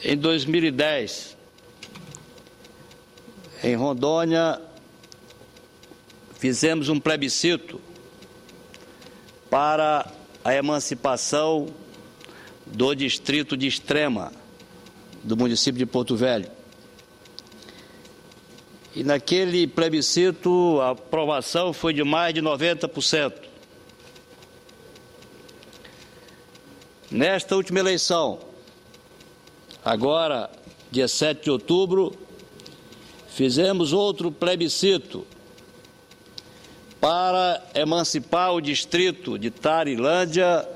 em 2010, em Rondônia, fizemos um plebiscito para a emancipação do distrito de Extrema, do município de Porto Velho. E naquele plebiscito a aprovação foi de mais de 90%. Nesta última eleição, agora, dia 7 de outubro, fizemos outro plebiscito para emancipar o distrito de Tarilândia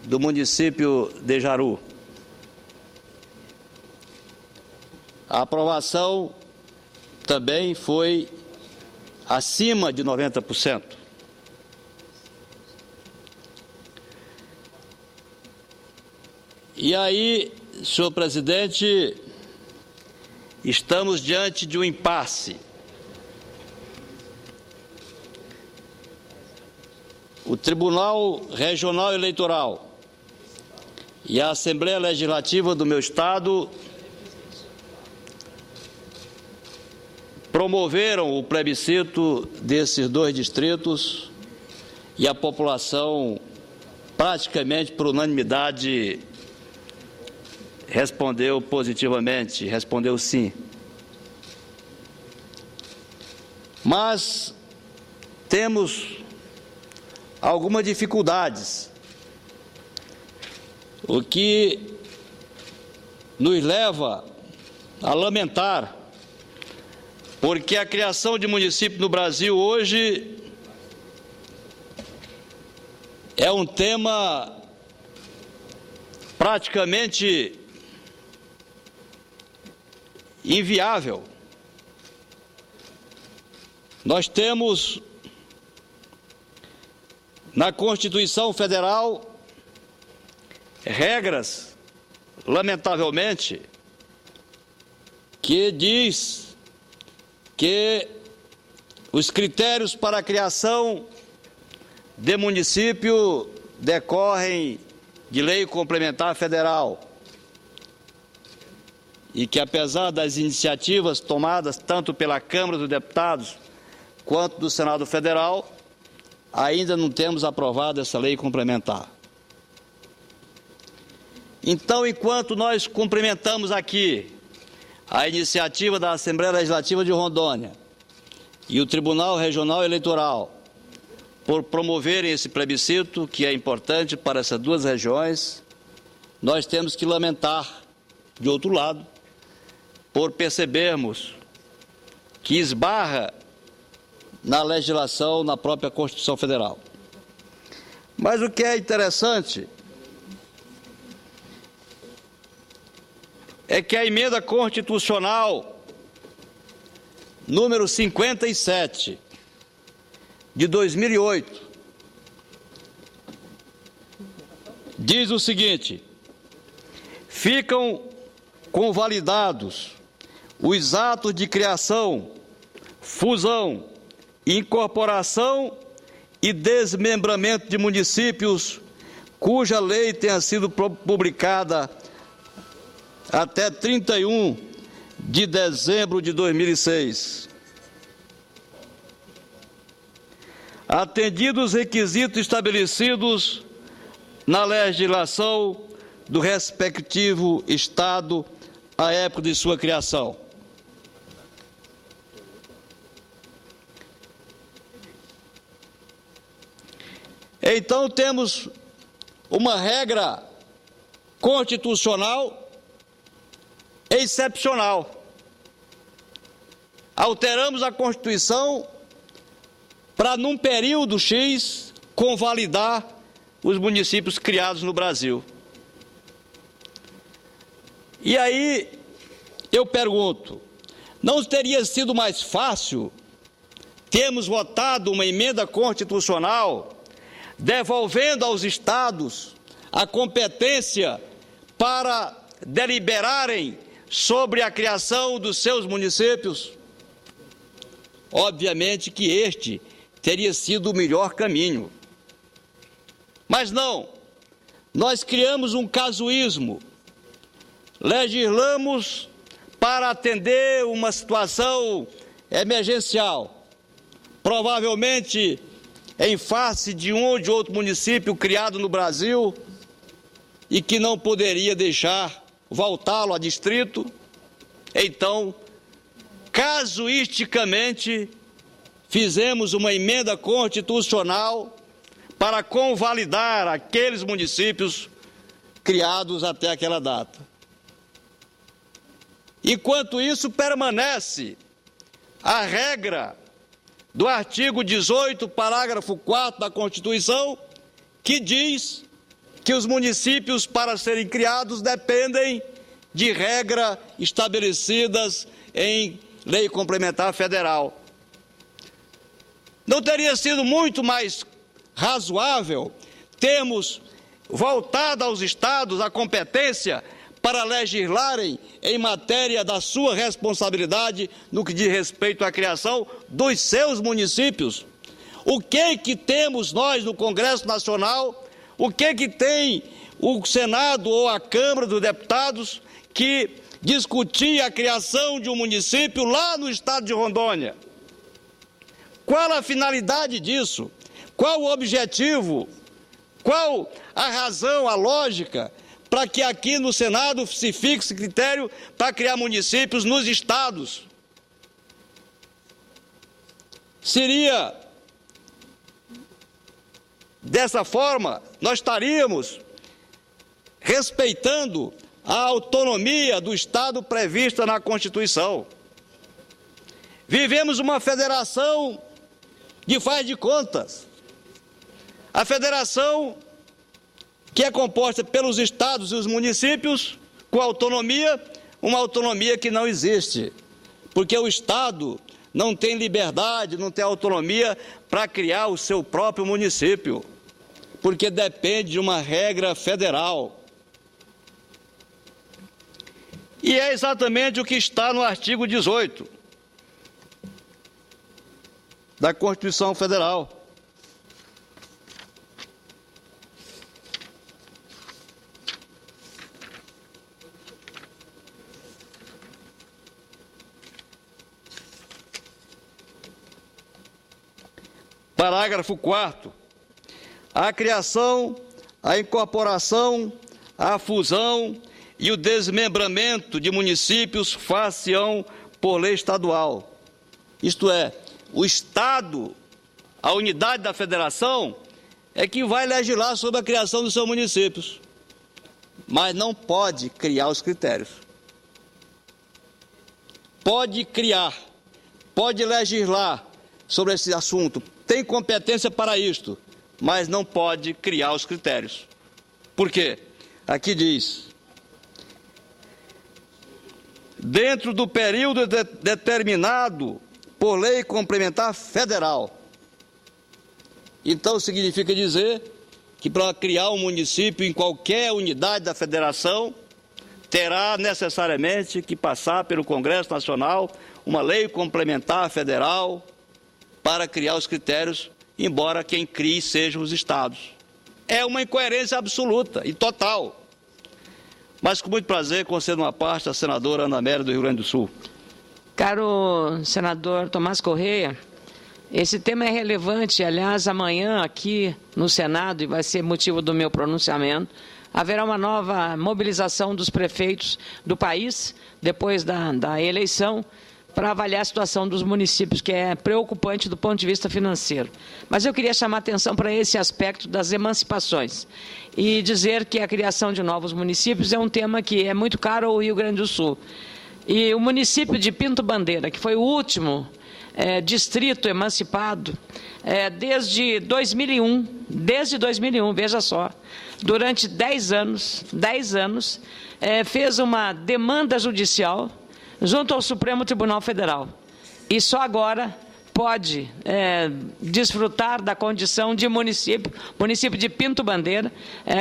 do município de Jaru. A aprovação também foi acima de 90%. E aí, senhor presidente, estamos diante de um impasse. O Tribunal Regional Eleitoral e a Assembleia Legislativa do meu Estado promoveram o plebiscito desses dois distritos e a população, praticamente por unanimidade, respondeu positivamente, respondeu sim. Mas temos algumas dificuldades, o que nos leva a lamentar, porque a criação de município no Brasil hoje é um tema praticamente inviável. Nós temos na Constituição Federal regras, lamentavelmente, que diz que os critérios para a criação de município decorrem de lei complementar federal e que, apesar das iniciativas tomadas tanto pela Câmara dos Deputados quanto do Senado Federal, ainda não temos aprovado essa lei complementar. Então, enquanto nós cumprimentamos aqui a iniciativa da Assembleia Legislativa de Rondônia e o Tribunal Regional Eleitoral por promoverem esse plebiscito, que é importante para essas duas regiões, nós temos que lamentar, de outro lado, por percebermos que esbarra na legislação, na própria Constituição Federal. Mas o que é interessante é que a emenda constitucional número 57 de 2008 diz o seguinte: ficam convalidados os atos de criação, fusão, incorporação e desmembramento de municípios cuja lei tenha sido publicada até 31 de dezembro de 2006. Atendidos os requisitos estabelecidos na legislação do respectivo Estado à época de sua criação. Então, temos uma regra constitucional excepcional. Alteramos a Constituição para, num período X, convalidar os municípios criados no Brasil. E aí, eu pergunto, não teria sido mais fácil termos votado uma emenda constitucional devolvendo aos estados a competência para deliberarem sobre a criação dos seus municípios? Obviamente que este teria sido o melhor caminho. Mas não, nós criamos um casuísmo legislamos para atender uma situação emergencial, provavelmente em face de um ou de outro município criado no Brasil e que não poderia deixar voltá-lo a distrito. Então, casuisticamente, fizemos uma emenda constitucional para convalidar aqueles municípios criados até aquela data. Enquanto isso, permanece a regra do artigo 18, parágrafo 4 da Constituição, que diz que os municípios, para serem criados, dependem de regras estabelecidas em lei complementar federal. Não teria sido muito mais razoável termos voltado aos estados a competência para legislarem em matéria da sua responsabilidade no que diz respeito à criação dos seus municípios? O que temos nós no Congresso Nacional, o que tem o Senado ou a Câmara dos Deputados que discutia a criação de um município lá no estado de Rondônia? Qual a finalidade disso? Qual o objetivo? Qual a razão, a lógica para que aqui no Senado se fixe critério para criar municípios nos estados? Seria dessa forma, nós estaríamos respeitando a autonomia do estado prevista na Constituição. Vivemos uma federação de faz de contas. A federação que é composta pelos estados e os municípios com autonomia, uma autonomia que não existe, porque o estado não tem liberdade, não tem autonomia para criar o seu próprio município, porque depende de uma regra federal. E é exatamente o que está no artigo 18 da Constituição Federal. Parágrafo 4º. A criação, a incorporação, a fusão e o desmembramento de municípios far-se-ão por lei estadual. Isto é, o Estado, a unidade da federação, é que vai legislar sobre a criação dos seus municípios, mas não pode criar os critérios. Pode criar, pode legislar sobre esse assunto, tem competência para isto, mas não pode criar os critérios. Por quê? Aqui diz: dentro do período determinado por lei complementar federal. Então, significa dizer que para criar um município em qualquer unidade da federação, terá necessariamente que passar pelo Congresso Nacional uma lei complementar federal para criar os critérios, embora quem crie sejam os estados. É uma incoerência absoluta e total. Mas com muito prazer concedo uma parte à senadora Ana Amélia do Rio Grande do Sul. Caro senador Tomás Correia, esse tema é relevante. Aliás, amanhã aqui no Senado, e vai ser motivo do meu pronunciamento, haverá uma nova mobilização dos prefeitos do país, depois da eleição, para avaliar a situação dos municípios, que é preocupante do ponto de vista financeiro. Mas eu queria chamar a atenção para esse aspecto das emancipações e dizer que a criação de novos municípios é um tema que é muito caro ao Rio Grande do Sul. E o município de Pinto Bandeira, que foi o último distrito emancipado, desde 2001, veja só, durante 10 anos, fez uma demanda judicial junto ao Supremo Tribunal Federal. E só agora pode desfrutar da condição de município de Pinto Bandeira,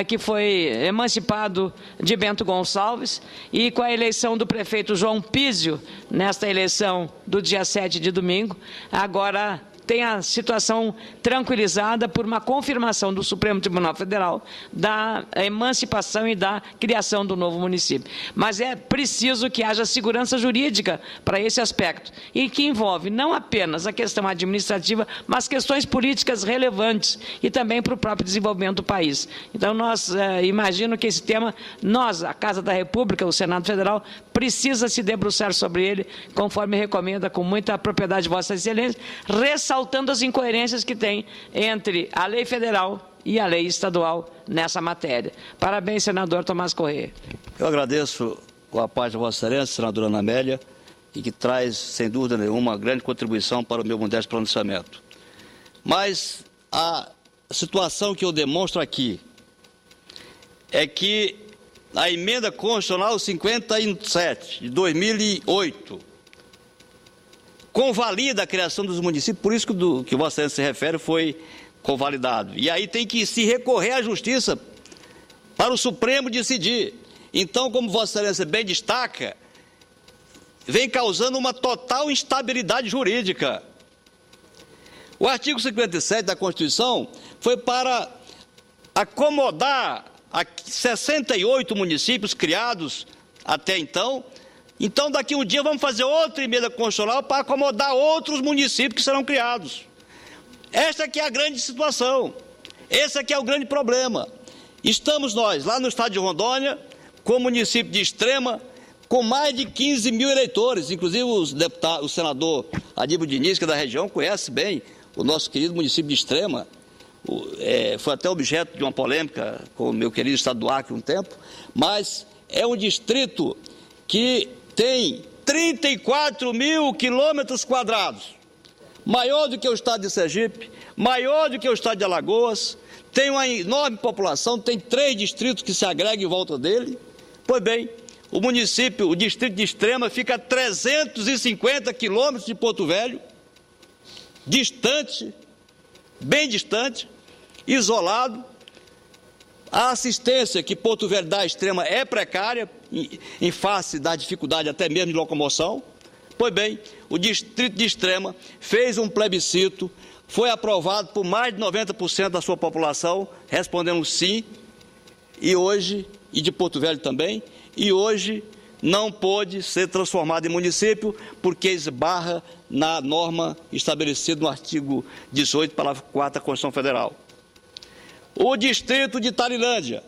que foi emancipado de Bento Gonçalves, e com a eleição do prefeito João Pizio, nesta eleição do dia 7 de domingo, agora tem a situação tranquilizada por uma confirmação do Supremo Tribunal Federal da emancipação e da criação do novo município. Mas é preciso que haja segurança jurídica para esse aspecto, e que envolve não apenas a questão administrativa, mas questões políticas relevantes e também para o próprio desenvolvimento do país. Então, nós imagino que esse tema, nós, a Casa da República, o Senado Federal, precisa se debruçar sobre ele, conforme recomenda com muita propriedade de Vossa Excelência, ressaltando as incoerências que tem entre a lei federal e a lei estadual nessa matéria. Parabéns, senador Tomás Correia. Eu agradeço a parte de Vossa Excelência, senadora Ana Amélia, e que traz, sem dúvida nenhuma, uma grande contribuição para o meu modesto pronunciamento. Mas a situação que eu demonstro aqui é que a emenda constitucional 57 de 2008 convalida a criação dos municípios, por isso que Vossa Excelência se refere foi convalidado. E aí tem que se recorrer à Justiça para o Supremo decidir. Então, como Vossa Excelência bem destaca, vem causando uma total instabilidade jurídica. O artigo 57 da Constituição foi para acomodar a 68 municípios criados até então. Então, daqui um dia vamos fazer outra emenda constitucional para acomodar outros municípios que serão criados. Esta aqui é a grande situação. Esse aqui é o grande problema. Estamos nós, lá no estado de Rondônia, com município de Extrema, com mais de 15 mil eleitores, inclusive o senador Aníbal Diniz, que é da região, conhece bem o nosso querido município de Extrema. Foi até objeto de uma polêmica com o meu querido estado do Acre um tempo, mas é um distrito que tem 34 mil quilômetros quadrados, maior do que o estado de Sergipe, maior do que o estado de Alagoas, tem uma enorme população, tem 3 distritos que se agregam em volta dele. Pois bem, o distrito de Extrema fica a 350 quilômetros de Porto Velho, distante, bem distante, isolado. A assistência que Porto Velho dá à Extrema é precária, em face da dificuldade até mesmo de locomoção. Pois bem, o distrito de Extrema fez um plebiscito, foi aprovado por mais de 90% da sua população, respondendo sim, e de Porto Velho também, e hoje não pôde ser transformado em município porque esbarra na norma estabelecida no artigo 18, parágrafo 4 da Constituição Federal. O distrito de Tarilândia,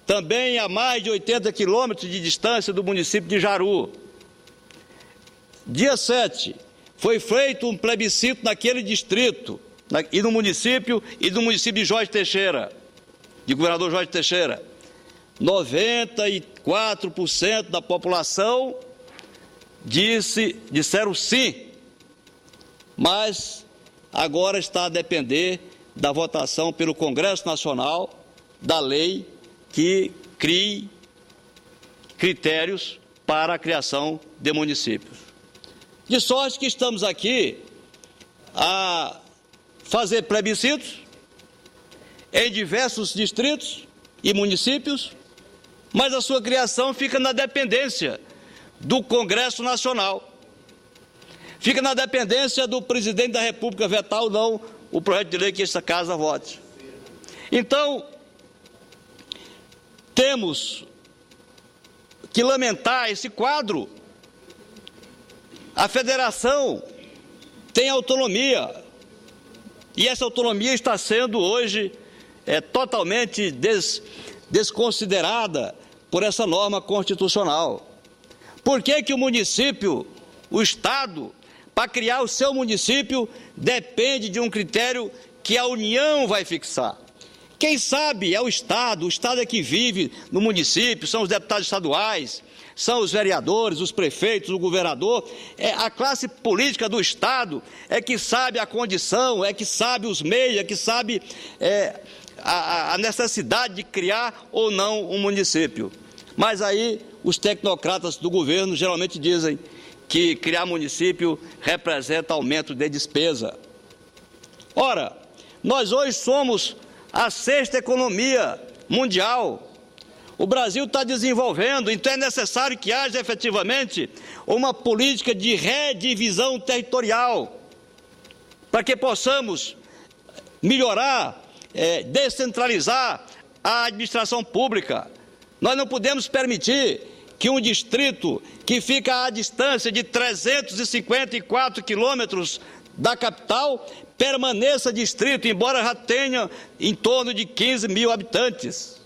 também a mais de 80 quilômetros de distância do município de Jaru. Dia 7, foi feito um plebiscito naquele distrito, e no município de Jorge Teixeira, de governador Jorge Teixeira. 94% da população disseram sim, mas agora está a depender da votação pelo Congresso Nacional da lei que crie critérios para a criação de municípios. De sorte que estamos aqui a fazer plebiscitos em diversos distritos e municípios, mas a sua criação fica na dependência do Congresso Nacional. Fica na dependência do presidente da República vetar ou não o projeto de lei que esta casa vote. Então, temos que lamentar esse quadro. A federação tem autonomia, e essa autonomia está sendo hoje totalmente desconsiderada por essa norma constitucional. Por que que o município, o Estado, para criar o seu município, depende de um critério que a União vai fixar? Quem sabe é o Estado é que vive no município, são os deputados estaduais, são os vereadores, os prefeitos, o governador, a classe política do Estado é que sabe a condição, é que sabe os meios, é que sabe a necessidade de criar ou não um município. Mas aí os tecnocratas do governo geralmente dizem que criar município representa aumento de despesa. Ora, nós hoje somos a 6ª economia mundial. O Brasil está desenvolvendo, então é necessário que haja efetivamente uma política de redivisão territorial. para que possamos melhorar, descentralizar a administração pública. Nós não podemos permitir que um distrito que fica à distância de 354 quilômetros da capital permaneça distrito, embora já tenha em torno de 15 mil habitantes.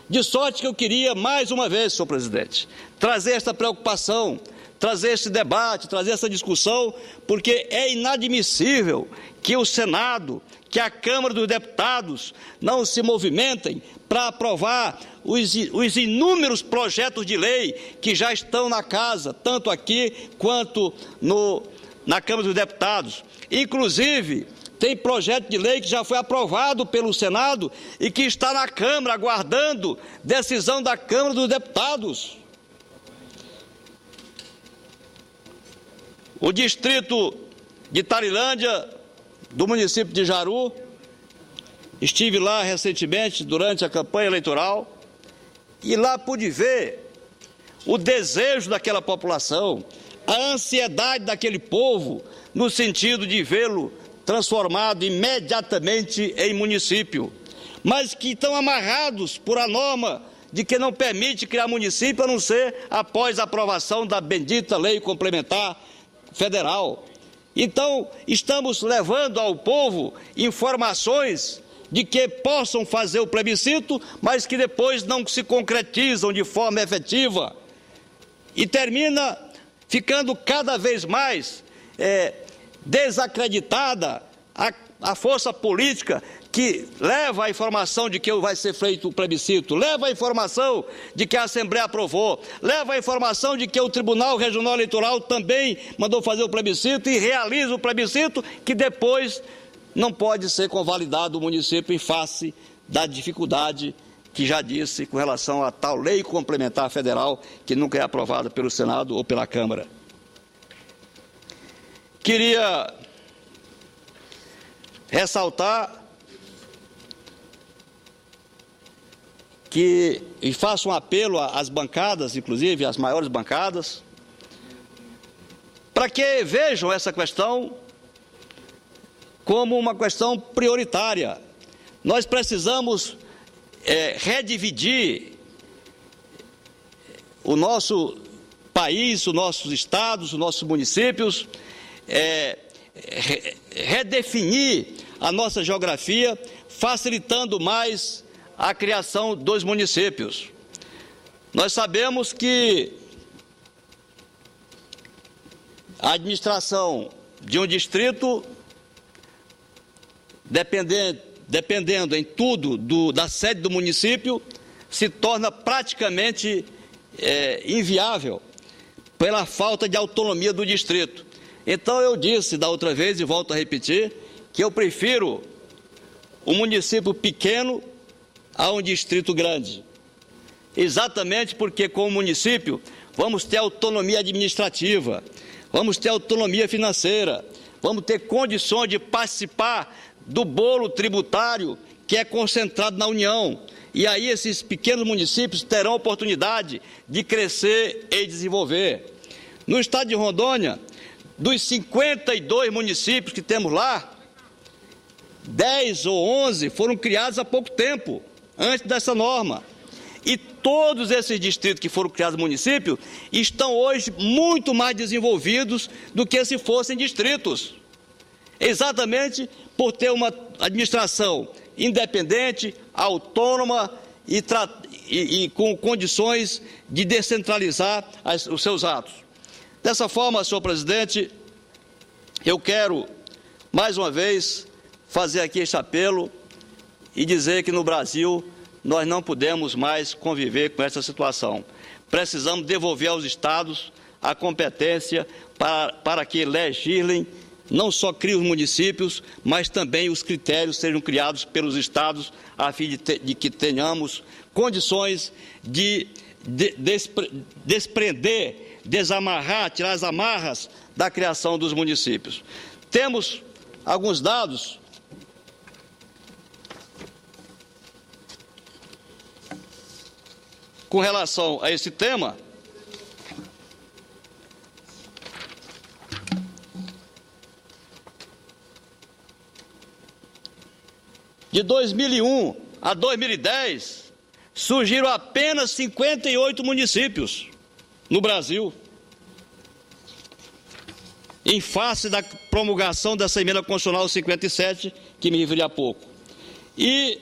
De sorte que eu queria, mais uma vez, senhor presidente, trazer esta preocupação, trazer esse debate, trazer essa discussão, porque é inadmissível que o Senado, que a Câmara dos Deputados não se movimentem para aprovar os inúmeros projetos de lei que já estão na casa, tanto aqui quanto na Câmara dos Deputados. Inclusive, tem projeto de lei que já foi aprovado pelo Senado e que está na Câmara, aguardando decisão da Câmara dos Deputados. O distrito de Tarilândia, do município de Jaru, estive lá recentemente, durante a campanha eleitoral, e lá pude ver o desejo daquela população, a ansiedade daquele povo, no sentido de vê-lo transformado imediatamente em município, mas que estão amarrados por a norma de que não permite criar município a não ser após a aprovação da bendita lei complementar federal. Então, estamos levando ao povo informações de que possam fazer o plebiscito, mas que depois não se concretizam de forma efetiva. E termina ficando cada vez mais desacreditada a força política que leva a informação de que vai ser feito o plebiscito, leva a informação de que a Assembleia aprovou, leva a informação de que o Tribunal Regional Eleitoral também mandou fazer o plebiscito e realiza o plebiscito, que depois não pode ser convalidado o município em face da dificuldade que já disse com relação a tal lei complementar federal que nunca é aprovada pelo Senado ou pela Câmara. Queria ressaltar e faço um apelo às bancadas, inclusive às maiores bancadas, para que vejam essa questão como uma questão prioritária. Nós precisamos redividir o nosso país, os nossos estados, os nossos municípios, redefinir a nossa geografia, facilitando mais a criação dos municípios. Nós sabemos que a administração de um distrito, dependendo em tudo da sede do município, se torna praticamente inviável pela falta de autonomia do distrito. Então eu disse da outra vez e volto a repetir que eu prefiro um município pequeno a um distrito grande, exatamente porque com o município vamos ter autonomia administrativa, vamos ter autonomia financeira, vamos ter condições de participar do bolo tributário que é concentrado na União, e aí esses pequenos municípios terão oportunidade de crescer e desenvolver. No estado de Rondônia, dos 52 municípios que temos lá, 10 ou 11 foram criados há pouco tempo, antes dessa norma. E todos esses distritos que foram criados municípios estão hoje muito mais desenvolvidos do que se fossem distritos. Exatamente por ter uma administração independente, autônoma e com condições de descentralizar os seus atos. Dessa forma, senhor presidente, eu quero, mais uma vez, fazer aqui este apelo e dizer que no Brasil nós não podemos mais conviver com essa situação. Precisamos devolver aos estados a competência para que legislem, não só criem os municípios, mas também os critérios sejam criados pelos estados, a fim de que tenhamos condições de desprender, desamarrar, tirar as amarras da criação dos municípios. Temos alguns dados com relação a esse tema. de 2001 a 2010, surgiram apenas 58 municípios no Brasil, em face da promulgação dessa emenda constitucional 57, que me referi há pouco. E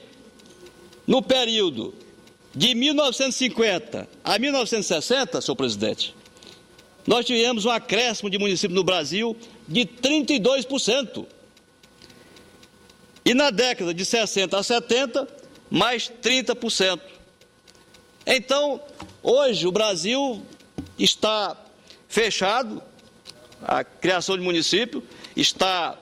no período de 1950 a 1960, senhor presidente, nós tivemos um acréscimo de municípios no Brasil de 32%. E na década de 60 a 70, mais 30%. Então, hoje o Brasil está fechado, a criação de município está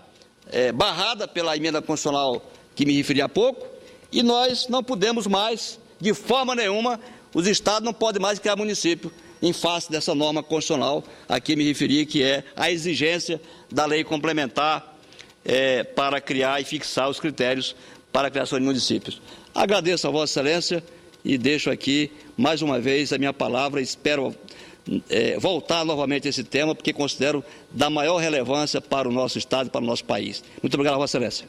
barrada pela emenda constitucional que me referi há pouco, e nós não podemos mais, de forma nenhuma, os estados não podem mais criar município em face dessa norma constitucional a que me referi, que é a exigência da lei complementar para criar e fixar os critérios para a criação de municípios. Agradeço a Vossa Excelência e deixo aqui, mais uma vez, a minha palavra. Espero voltar novamente a esse tema, porque considero da maior relevância para o nosso Estado e para o nosso país. Muito obrigado, Vossa Excelência.